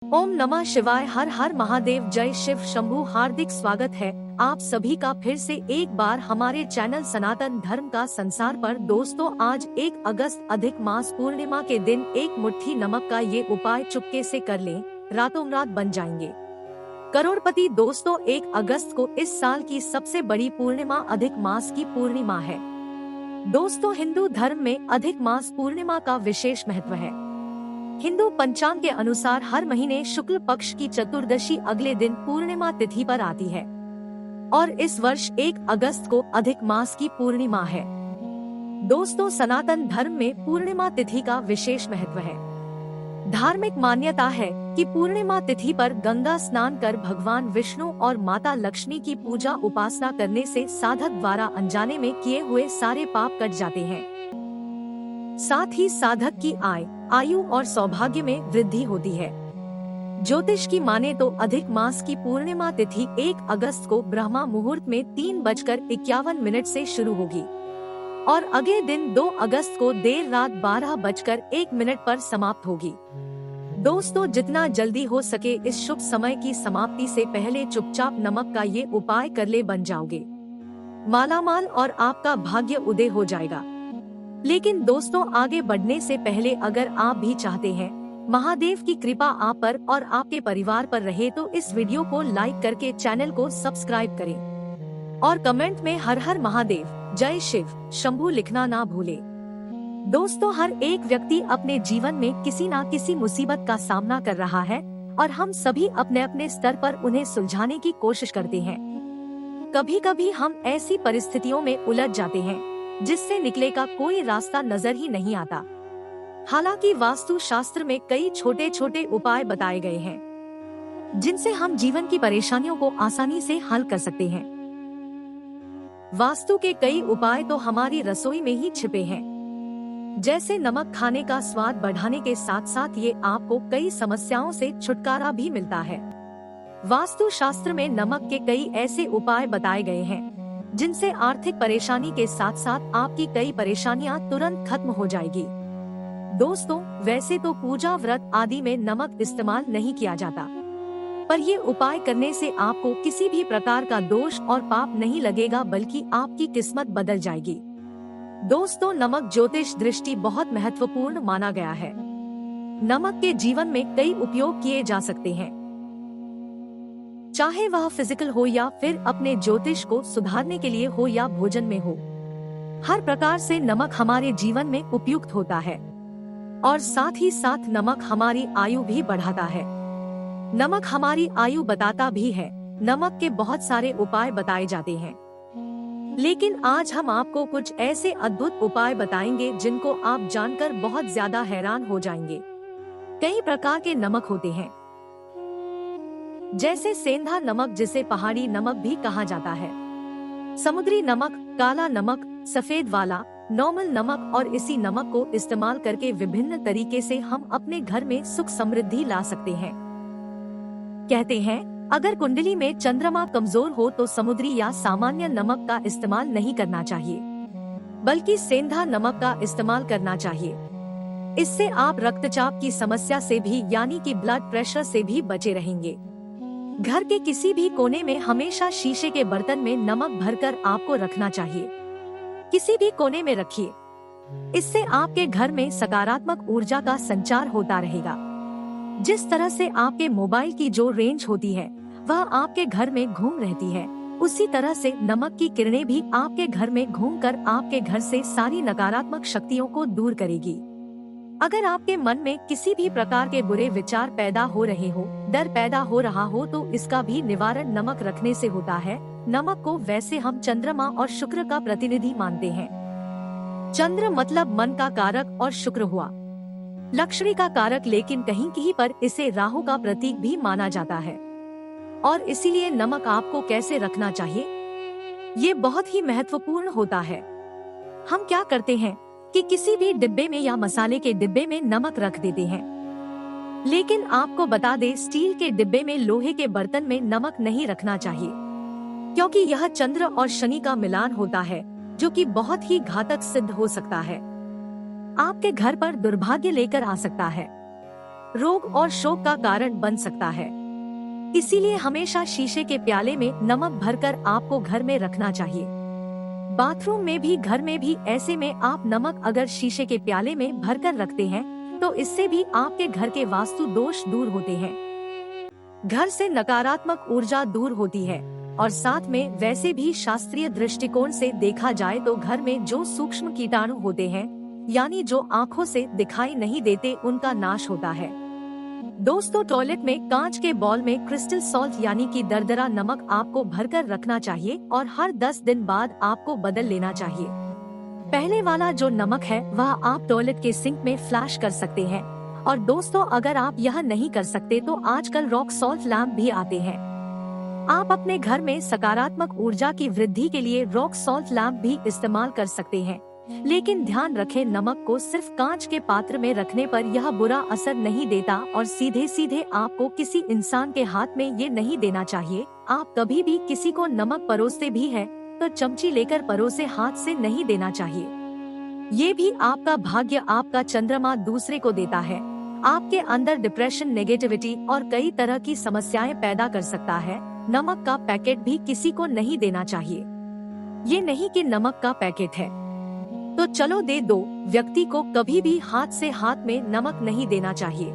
ओम नमः शिवाय। हर हर महादेव। जय शिव शंभू। हार्दिक स्वागत है आप सभी का फिर से एक बार हमारे चैनल सनातन धर्म का संसार पर। दोस्तों, आज 1 अगस्त अधिक मास पूर्णिमा के दिन एक मुट्ठी नमक का ये उपाय चुपके से कर लें, रातों रात बन जाएंगे करोड़पति। दोस्तों, 1 अगस्त को इस साल की सबसे बड़ी पूर्णिमा अधिक मास की पूर्णिमा है। दोस्तों, हिंदू धर्म में अधिक मास पूर्णिमा का विशेष महत्व है। हिंदू पंचांग के अनुसार हर महीने शुक्ल पक्ष की चतुर्दशी अगले दिन पूर्णिमा तिथि पर आती है और इस वर्ष 1 अगस्त को अधिक मास की पूर्णिमा है। दोस्तों, सनातन धर्म में पूर्णिमा तिथि का विशेष महत्व है। धार्मिक मान्यता है कि पूर्णिमा तिथि पर गंगा स्नान कर भगवान विष्णु और माता लक्ष्मी की पूजा उपासना करने से साधक द्वारा अनजाने में किए हुए सारे पाप कट जाते हैं। साथ ही साधक की आयु और सौभाग्य में वृद्धि होती है। ज्योतिष की माने तो अधिक मास की पूर्णिमा तिथि 1 अगस्त को ब्रह्मा मुहूर्त में 3:51 से शुरू होगी और अगले दिन 2 अगस्त को देर रात 12:01 पर समाप्त होगी। दोस्तों, जितना जल्दी हो सके इस शुभ समय की समाप्ति से पहले चुपचाप नमक का ये उपाय कर ले, बन जाओगे मालामाल और आपका भाग्य उदय हो जाएगा। लेकिन दोस्तों, आगे बढ़ने से पहले अगर आप भी चाहते हैं महादेव की कृपा आप पर और आपके परिवार पर रहे तो इस वीडियो को लाइक करके चैनल को सब्सक्राइब करें और कमेंट में हर हर महादेव, जय शिव शंभू लिखना ना भूले। दोस्तों, हर एक व्यक्ति अपने जीवन में किसी न किसी मुसीबत का सामना कर रहा है और हम सभी अपने अपने स्तर पर उन्हें सुलझाने की कोशिश करते हैं। कभी कभी हम ऐसी परिस्थितियों में उलझ जाते हैं जिससे निकले का कोई रास्ता नजर ही नहीं आता। हालांकि वास्तु शास्त्र में कई छोटे छोटे उपाय बताए गए हैं जिनसे हम जीवन की परेशानियों को आसानी से हल कर सकते हैं। वास्तु के कई उपाय तो हमारी रसोई में ही छिपे हैं। जैसे नमक खाने का स्वाद बढ़ाने के साथ साथ ये आपको कई समस्याओं से छुटकारा भी मिलता है। वास्तु शास्त्र में नमक के कई ऐसे उपाय बताए गए हैं जिनसे आर्थिक परेशानी के साथ साथ आपकी कई परेशानियां तुरंत खत्म हो जाएगी। दोस्तों, वैसे तो पूजा व्रत आदि में नमक इस्तेमाल नहीं किया जाता, पर ये उपाय करने से आपको किसी भी प्रकार का दोष और पाप नहीं लगेगा, बल्कि आपकी किस्मत बदल जाएगी। दोस्तों, नमक ज्योतिष दृष्टि बहुत महत्वपूर्ण माना गया है। नमक के जीवन में कई उपयोग किए जा सकते हैं, चाहे वह फिजिकल हो या फिर अपने ज्योतिष को सुधारने के लिए हो या भोजन में हो। हर प्रकार से नमक हमारे जीवन में उपयुक्त होता है और साथ ही साथ नमक हमारी आयु भी बढ़ाता है। नमक हमारी आयु बताता भी है। नमक के बहुत सारे उपाय बताए जाते हैं, लेकिन आज हम आपको कुछ ऐसे अद्भुत उपाय बताएंगे जिनको आप जानकर बहुत ज्यादा हैरान हो जाएंगे। कई प्रकार के नमक होते हैं, जैसे सेंधा नमक जिसे पहाड़ी नमक भी कहा जाता है, समुद्री नमक, काला नमक, सफेद वाला, नॉर्मल नमक, और इसी नमक को इस्तेमाल करके विभिन्न तरीके से हम अपने घर में सुख समृद्धि ला सकते हैं। कहते हैं अगर कुंडली में चंद्रमा कमजोर हो तो समुद्री या सामान्य नमक का इस्तेमाल नहीं करना चाहिए, बल्कि सेंधा नमक का इस्तेमाल करना चाहिए। इससे आप रक्तचाप की समस्या से भी यानी कि ब्लड प्रेशर से भी बचे रहेंगे। घर के किसी भी कोने में हमेशा शीशे के बर्तन में नमक भरकर आपको रखना चाहिए। किसी भी कोने में रखिए, इससे आपके घर में सकारात्मक ऊर्जा का संचार होता रहेगा। जिस तरह से आपके मोबाइल की जो रेंज होती है वह आपके घर में घूम रहती है, उसी तरह से नमक की किरणें भी आपके घर में घूमकर आपके घर से सारी नकारात्मक शक्तियों को दूर करेगी। अगर आपके मन में किसी भी प्रकार के बुरे विचार पैदा हो रहे हो, डर पैदा हो रहा हो, तो इसका भी निवारण नमक रखने से होता है। नमक को वैसे हम चंद्रमा और शुक्र का प्रतिनिधि मानते हैं। चंद्र मतलब मन का कारक और शुक्र हुआ लक्ष्मी का कारक, लेकिन कहीं कहीं पर इसे राहु का प्रतीक भी माना जाता है। और इसीलिए नमक आपको कैसे रखना चाहिए ये बहुत ही महत्वपूर्ण होता है। हम क्या करते हैं कि किसी भी डिब्बे में या मसाले के डिब्बे में नमक रख देते हैं, लेकिन आपको बता दें स्टील के डिब्बे में, लोहे के बर्तन में नमक नहीं रखना चाहिए, क्योंकि यह चंद्र और शनि का मिलान होता है जो कि बहुत ही घातक सिद्ध हो सकता है। आपके घर पर दुर्भाग्य लेकर आ सकता है। रोग और शोक का कारण बन सकता है। इसीलिए हमेशा शीशे के प्याले में नमक भरकर आपको घर में रखना चाहिए। बाथरूम में भी, घर में भी ऐसे में आप नमक अगर शीशे के प्याले में भरकर रखते हैं तो इससे भी आपके घर के वास्तु दोष दूर होते हैं। घर से नकारात्मक ऊर्जा दूर होती है और साथ में वैसे भी शास्त्रीय दृष्टिकोण से देखा जाए तो घर में जो सूक्ष्म कीटाणु होते हैं, यानी जो आँखों से दिखाई नहीं देते, उनका नाश होता है। दोस्तों, टॉयलेट में कांच के बॉल में क्रिस्टल सॉल्ट यानी कि दरदरा नमक आपको भरकर रखना चाहिए और हर 10 दिन बाद आपको बदल लेना चाहिए। पहले वाला जो नमक है वह आप टॉयलेट के सिंक में फ्लैश कर सकते हैं। और दोस्तों, अगर आप यह नहीं कर सकते तो आजकल रॉक सॉल्ट लैंप भी आते हैं। आप अपने घर में सकारात्मक ऊर्जा की वृद्धि के लिए रॉक सॉल्ट लैंप भी इस्तेमाल कर सकते हैं। लेकिन ध्यान रखें, नमक को सिर्फ कांच के पात्र में रखने पर यह बुरा असर नहीं देता और सीधे सीधे आपको किसी इंसान के हाथ में ये नहीं देना चाहिए। आप कभी भी किसी को नमक परोसते भी हैं तो चमची लेकर परोसे हाथ से नहीं देना चाहिए। ये भी आपका भाग्य, आपका चंद्रमा दूसरे को देता है। आपके अंदर डिप्रेशन, नेगेटिविटी और कई तरह की समस्याएं पैदा कर सकता है। नमक का पैकेट भी किसी को नहीं देना चाहिए। ये नहीं कि नमक का पैकेट है तो चलो दे दो। व्यक्ति को कभी भी हाथ से हाथ में नमक नहीं देना चाहिए।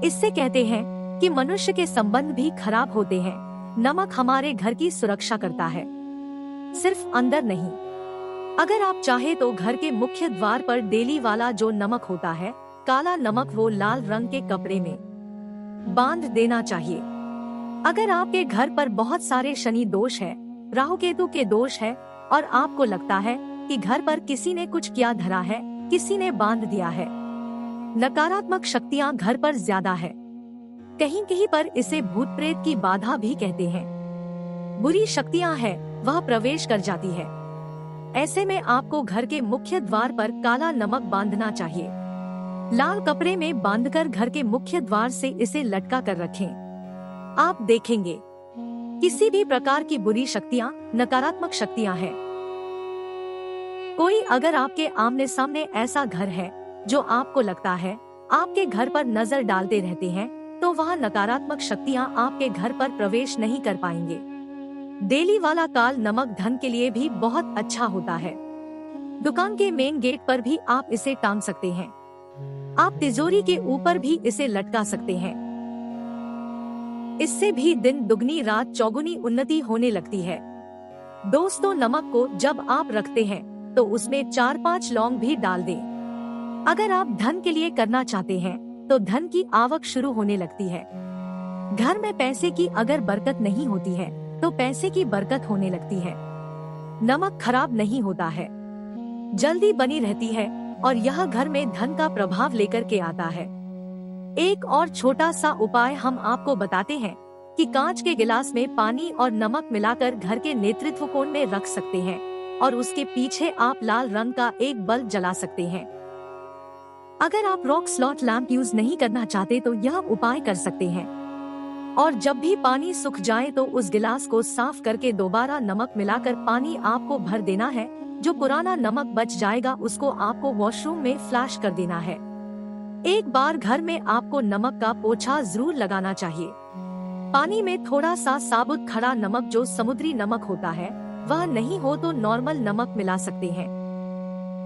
इससे कहते हैं कि मनुष्य के संबंध भी खराब होते हैं। नमक हमारे घर की सुरक्षा करता है, सिर्फ अंदर नहीं। अगर आप चाहे तो घर के मुख्य द्वार पर डेली वाला जो नमक होता है, काला नमक, वो लाल रंग के कपड़े में बांध देना चाहिए। अगर आपके घर पर बहुत सारे शनि दोष है, राहु केतु के दोष है और आपको लगता है कि घर पर किसी ने कुछ किया धरा है, किसी ने बांध दिया है, नकारात्मक शक्तियां घर पर ज्यादा है, कहीं कहीं पर इसे भूत प्रेत की बाधा भी कहते हैं, बुरी शक्तियां है वह प्रवेश कर जाती है, ऐसे में आपको घर के मुख्य द्वार पर काला नमक बांधना चाहिए। लाल कपड़े में बांधकर घर के मुख्य द्वार से इसे लटका कर रखें। आप देखेंगे किसी भी प्रकार की बुरी शक्तियां, नकारात्मक शक्तियां हैं। कोई अगर आपके आमने सामने ऐसा घर है जो आपको लगता है आपके घर पर नजर डालते रहते हैं, तो वह नकारात्मक शक्तियां आपके घर पर प्रवेश नहीं कर पाएंगे। डेली वाला काल नमक धन के लिए भी बहुत अच्छा होता है। दुकान के मेन गेट पर भी आप इसे टांग सकते हैं। आप तिजोरी के ऊपर भी इसे लटका सकते हैं। इससे भी दिन दुगनी रात चौगुनी उन्नति होने लगती है। दोस्तों, नमक को जब आप रखते हैं तो उसमें 4-5 लौंग भी डाल दें। अगर आप धन के लिए करना चाहते हैं तो धन की आवक शुरू होने लगती है। घर में पैसे की अगर बरकत नहीं होती है तो पैसे की बरकत होने लगती है। नमक खराब नहीं होता है, जल्दी बनी रहती है और यह घर में धन का प्रभाव लेकर के आता है। एक और छोटा सा उपाय हम आपको बताते हैं कि कांच के गिलास में पानी और नमक मिलाकर घर के नेतृत्व कोण में रख सकते हैं और उसके पीछे आप लाल रंग का एक बल्ब जला सकते हैं। अगर आप रॉक सॉल्ट लैंप यूज नहीं करना चाहते तो यह उपाय कर सकते हैं। और जब भी पानी सूख जाए तो उस गिलास को साफ करके दोबारा नमक मिलाकर पानी आपको भर देना है। जो पुराना नमक बच जाएगा उसको आपको वॉशरूम में फ्लैश कर देना है। एक बार घर में आपको नमक का पोछा जरूर लगाना चाहिए। पानी में थोड़ा सा साबुत खड़ा नमक, जो समुद्री नमक होता है, वह नहीं हो तो नॉर्मल नमक मिला सकते हैं।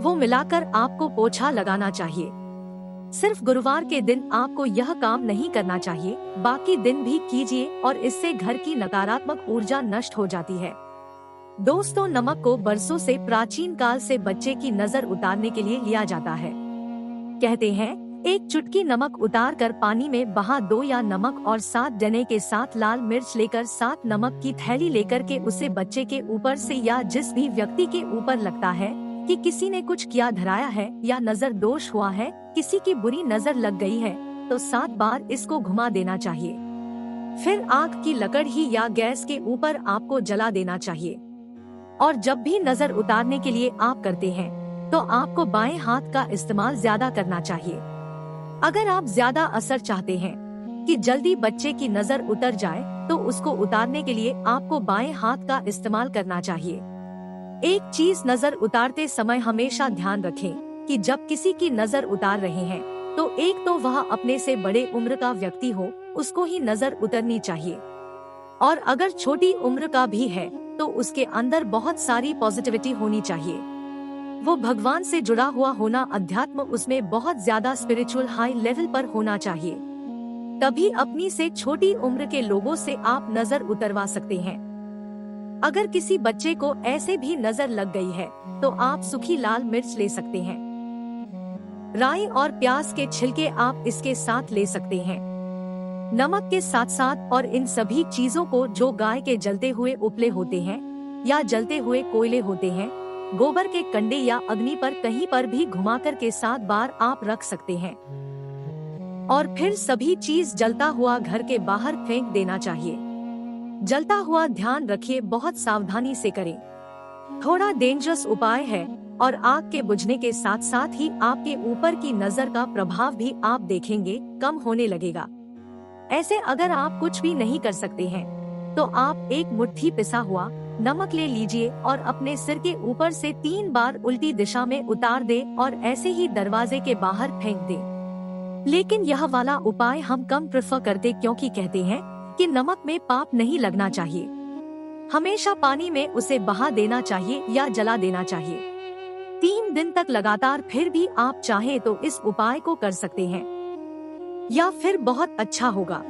वो मिलाकर आपको पोछा लगाना चाहिए। सिर्फ गुरुवार के दिन आपको यह काम नहीं करना चाहिए, बाकी दिन भी कीजिए और इससे घर की नकारात्मक ऊर्जा नष्ट हो जाती है। दोस्तों, नमक को बरसों से, प्राचीन काल से बच्चे की नजर उतारने के लिए लिया जाता है। कहते हैं एक चुटकी नमक उतार कर पानी में बहा दो, या नमक और 7 डने के साथ लाल मिर्च लेकर 7 नमक की थैली लेकर के उसे बच्चे के ऊपर से या जिस भी व्यक्ति के ऊपर लगता है कि किसी ने कुछ किया धराया है या नजर दोष हुआ है, किसी की बुरी नजर लग गई है, तो 7 बार इसको घुमा देना चाहिए। फिर आग की लकड़ ही या गैस के ऊपर आपको जला देना चाहिए। और जब भी नजर उतारने के लिए आप करते हैं तो आपको बाएं हाथ का इस्तेमाल ज्यादा करना चाहिए। अगर आप ज्यादा असर चाहते हैं कि जल्दी बच्चे की नजर उतर जाए तो उसको उतारने के लिए आपको बाएं हाथ का इस्तेमाल करना चाहिए। एक चीज नजर उतारते समय हमेशा ध्यान रखें कि जब किसी की नजर उतार रहे हैं तो एक तो वह अपने से बड़े उम्र का व्यक्ति हो, उसको ही नजर उतरनी चाहिए। और अगर छोटी उम्र का भी है तो उसके अंदर बहुत सारी पॉजिटिविटी होनी चाहिए। वो भगवान से जुड़ा हुआ होना, अध्यात्म उसमें बहुत ज्यादा स्पिरिचुअल हाई लेवल पर होना चाहिए। तभी अपनी से छोटी उम्र के लोगों से आप नजर उतरवा सकते हैं। अगर किसी बच्चे को ऐसे भी नजर लग गई है तो आप सूखी लाल मिर्च ले सकते हैं। राई और प्याज के छिलके आप इसके साथ ले सकते हैं। नमक के साथ साथ और इन सभी चीजों को, जो गाय के जलते हुए उपले होते हैं या जलते हुए कोयले होते हैं, गोबर के कंडे या अग्नि पर कहीं पर भी घुमाकर के 7 बार आप रख सकते हैं। और फिर सभी चीज जलता हुआ घर के बाहर फेंक देना चाहिए। जलता हुआ ध्यान रखिए, बहुत सावधानी से करें। थोड़ा डेंजरस उपाय है और आग के बुझने के साथ साथ ही आपके ऊपर की नजर का प्रभाव भी आप देखेंगे कम होने लगेगा। ऐसे अगर आप कुछ भी नहीं कर सकते हैं तो आप एक मुट्ठी पिसा हुआ नमक ले लीजिए और अपने सिर के ऊपर से 3 बार उल्टी दिशा में उतार दे और ऐसे ही दरवाजे के बाहर फेंक दे। लेकिन यह वाला उपाय हम कम प्रेफर करते, क्योंकि कहते हैं कि नमक में पाप नहीं लगना चाहिए। हमेशा पानी में उसे बहा देना चाहिए या जला देना चाहिए। 3 दिन तक लगातार फिर भी आप चाहें तो इस उपाय को कर सकते हैं, या फिर बहुत अच्छा होगा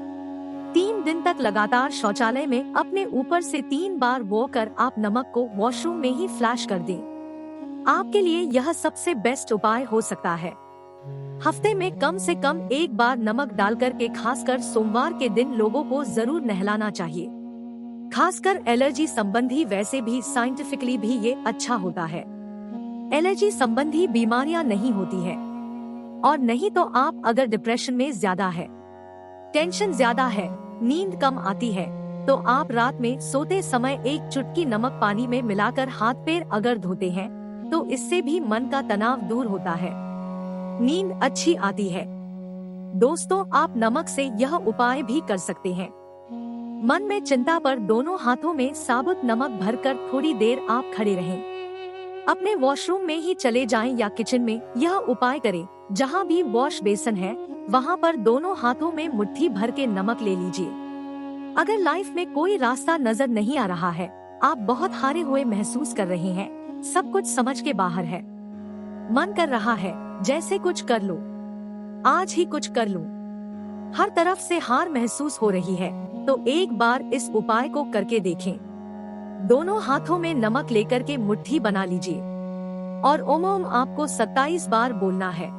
3 दिन तक लगातार शौचालय में अपने ऊपर से 3 बार वो कर आप नमक को वॉशरूम में ही फ्लैश कर दें। आपके लिए यह सबसे बेस्ट उपाय हो सकता है। हफ्ते में कम से कम 1 बार नमक डालकर के, खासकर सोमवार के दिन लोगों को जरूर नहलाना चाहिए। खासकर एलर्जी संबंधी, वैसे भी साइंटिफिकली भी ये अच्छा होता है। एलर्जी संबंधी बीमारियां नहीं होती है। और नहीं तो आप अगर डिप्रेशन में ज्यादा है, टेंशन ज्यादा है, नींद कम आती है, तो आप रात में सोते समय 1 चुटकी नमक पानी में मिलाकर हाथ पैर अगर धोते हैं तो इससे भी मन का तनाव दूर होता है, नींद अच्छी आती है। दोस्तों, आप नमक से यह उपाय भी कर सकते हैं। मन में चिंता पर दोनों हाथों में साबुत नमक भरकर थोड़ी देर आप खड़े रहें। अपने वॉशरूम में ही चले जाएं या किचन में यह उपाय करें। जहां भी वॉश बेसन है वहां पर दोनों हाथों में मुट्ठी भर के नमक ले लीजिए। अगर लाइफ में कोई रास्ता नजर नहीं आ रहा है, आप बहुत हारे हुए महसूस कर रहे हैं, सब कुछ समझ के बाहर है, मन कर रहा है जैसे कुछ कर लो, आज ही कुछ कर लूं, हर तरफ से हार महसूस हो रही है, तो एक बार इस उपाय को करके देखें। दोनों हाथों में नमक लेकर के मुट्ठी बना लीजिए और ओम ओम आपको 27 बार बोलना है।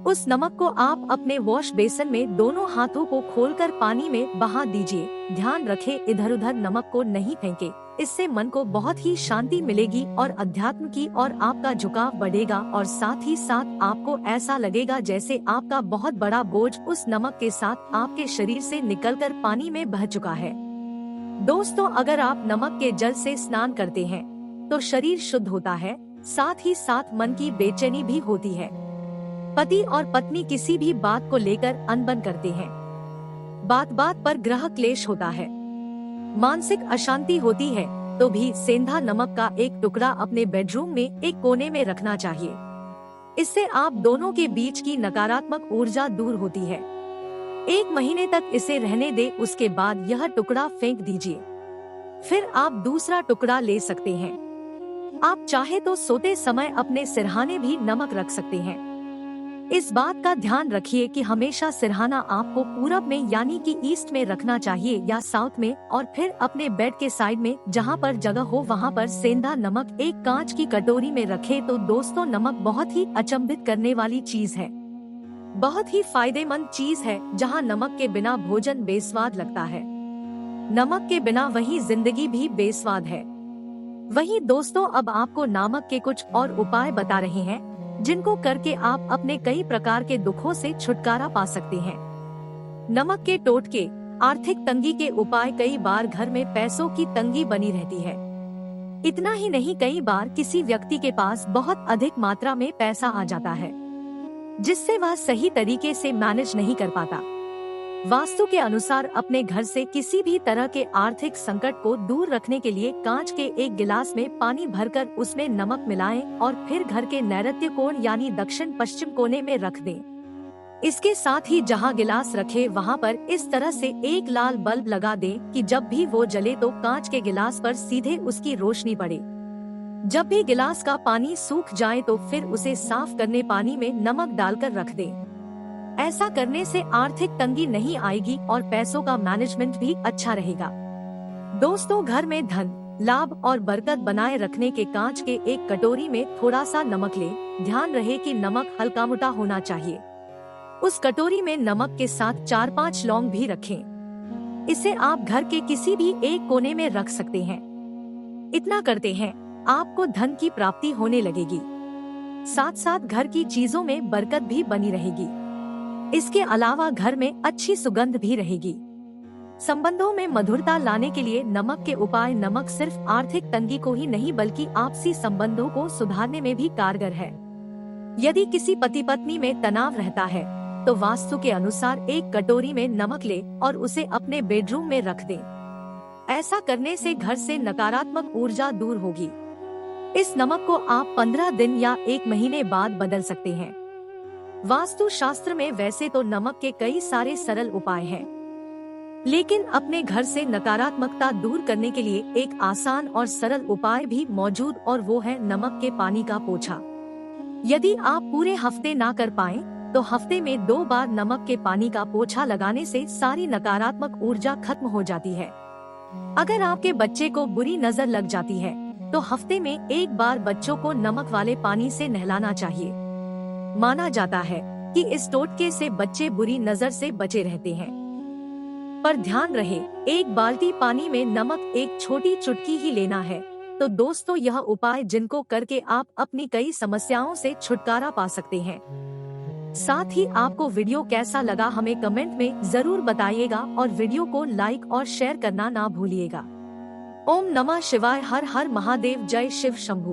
उस नमक को आप अपने वॉश बेसन में दोनों हाथों को खोलकर पानी में बहा दीजिए। ध्यान रखें, इधर उधर नमक को नहीं फेंके। इससे मन को बहुत ही शांति मिलेगी और अध्यात्म की और आपका झुकाव बढ़ेगा, और साथ ही साथ आपको ऐसा लगेगा जैसे आपका बहुत बड़ा बोझ उस नमक के साथ आपके शरीर से निकलकर पानी में बह चुका है। दोस्तों, अगर आप नमक के जल से स्नान करते हैं तो शरीर शुद्ध होता है, साथ ही साथ मन की बेचैनी भी होती है। पति और पत्नी किसी भी बात को लेकर अनबन करते हैं, बात बात पर ग्रह क्लेश होता है, मानसिक अशांति होती है, तो भी सेंधा नमक का एक टुकड़ा अपने बेडरूम में एक कोने में रखना चाहिए। इससे आप दोनों के बीच की नकारात्मक ऊर्जा दूर होती है। 1 महीने तक इसे रहने दे, उसके बाद यह टुकड़ा फेंक दीजिए। फिर आप दूसरा टुकड़ा ले सकते हैं। आप चाहे तो सोते समय अपने सिरहाने भी नमक रख सकते हैं। इस बात का ध्यान रखिए कि हमेशा सिरहाना आपको पूरब में यानी कि ईस्ट में रखना चाहिए या साउथ में, और फिर अपने बेड के साइड में जहां पर जगह हो वहां पर सेंधा नमक एक कांच की कटोरी में रखे। तो दोस्तों, नमक बहुत ही अचंभित करने वाली चीज है, बहुत ही फायदेमंद चीज है। जहां नमक के बिना भोजन बेस्वाद लगता है, नमक के बिना वही जिंदगी भी बेस्वाद है। वही दोस्तों, अब आपको नमक के कुछ और उपाय बता रहे हैं जिनको करके आप अपने कई प्रकार के दुखों से छुटकारा पा सकते हैं। नमक के टोटके, आर्थिक तंगी के उपाय। कई बार घर में पैसों की तंगी बनी रहती है। इतना ही नहीं, कई बार किसी व्यक्ति के पास बहुत अधिक मात्रा में पैसा आ जाता है जिससे वह सही तरीके से मैनेज नहीं कर पाता। वास्तु के अनुसार अपने घर से किसी भी तरह के आर्थिक संकट को दूर रखने के लिए कांच के एक गिलास में पानी भरकर उसमें नमक मिलाएं और फिर घर के नैऋत्य कोण यानी दक्षिण पश्चिम कोने में रख दें। इसके साथ ही जहाँ गिलास रखे वहाँ पर इस तरह से एक लाल बल्ब लगा दें कि जब भी वो जले तो कांच के गिलास पर सीधे उसकी रोशनी पड़े। जब भी गिलास का पानी सूख जाए तो फिर उसे साफ करने पानी में नमक डालकर रख दें। ऐसा करने से आर्थिक तंगी नहीं आएगी और पैसों का मैनेजमेंट भी अच्छा रहेगा। दोस्तों, घर में धन, लाभ और बरकत बनाए रखने के कांच के एक कटोरी में थोड़ा सा नमक लें। ध्यान रहे कि नमक हल्का मोटा होना चाहिए। उस कटोरी में नमक के साथ 4-5 लौंग भी रखें। इसे आप घर के किसी भी एक कोने में रख सकते हैं। इतना करते हैं आपको धन की प्राप्ति होने लगेगी। साथ साथ घर की चीजों में बरकत भी बनी रहेगी। इसके अलावा घर में अच्छी सुगंध भी रहेगी। संबंधों में मधुरता लाने के लिए नमक के उपाय। नमक सिर्फ आर्थिक तंगी को ही नहीं बल्कि आपसी संबंधों को सुधारने में भी कारगर है। यदि किसी पति पत्नी में तनाव रहता है तो वास्तु के अनुसार एक कटोरी में नमक ले और उसे अपने बेडरूम में रख दें। ऐसा करने से घर से नकारात्मक ऊर्जा दूर होगी। इस नमक को आप 15 दिन या 1 महीने बाद बदल सकते हैं। वास्तु शास्त्र में वैसे तो नमक के कई सारे सरल उपाय हैं, लेकिन अपने घर से नकारात्मकता दूर करने के लिए एक आसान और सरल उपाय भी मौजूद और वो है नमक के पानी का पोछा। यदि आप पूरे हफ्ते ना कर पाएं, तो हफ्ते में 2 बार नमक के पानी का पोछा लगाने से सारी नकारात्मक ऊर्जा खत्म हो जाती है। अगर आपके बच्चे को बुरी नजर लग जाती है तो हफ्ते में 1 बार बच्चों को नमक वाले पानी से नहलाना चाहिए। माना जाता है कि इस टोटके से बच्चे बुरी नजर से बचे रहते हैं। पर ध्यान रहे, 1 बाल्टी पानी में नमक एक छोटी चुटकी ही लेना है। तो दोस्तों, यह उपाय जिनको करके आप अपनी कई समस्याओं से छुटकारा पा सकते हैं। साथ ही आपको वीडियो कैसा लगा हमें कमेंट में जरूर बताइएगा और वीडियो को लाइक और शेयर करना ना भूलिएगा। ओम नमः शिवाय। हर हर महादेव। जय शिव शंभू।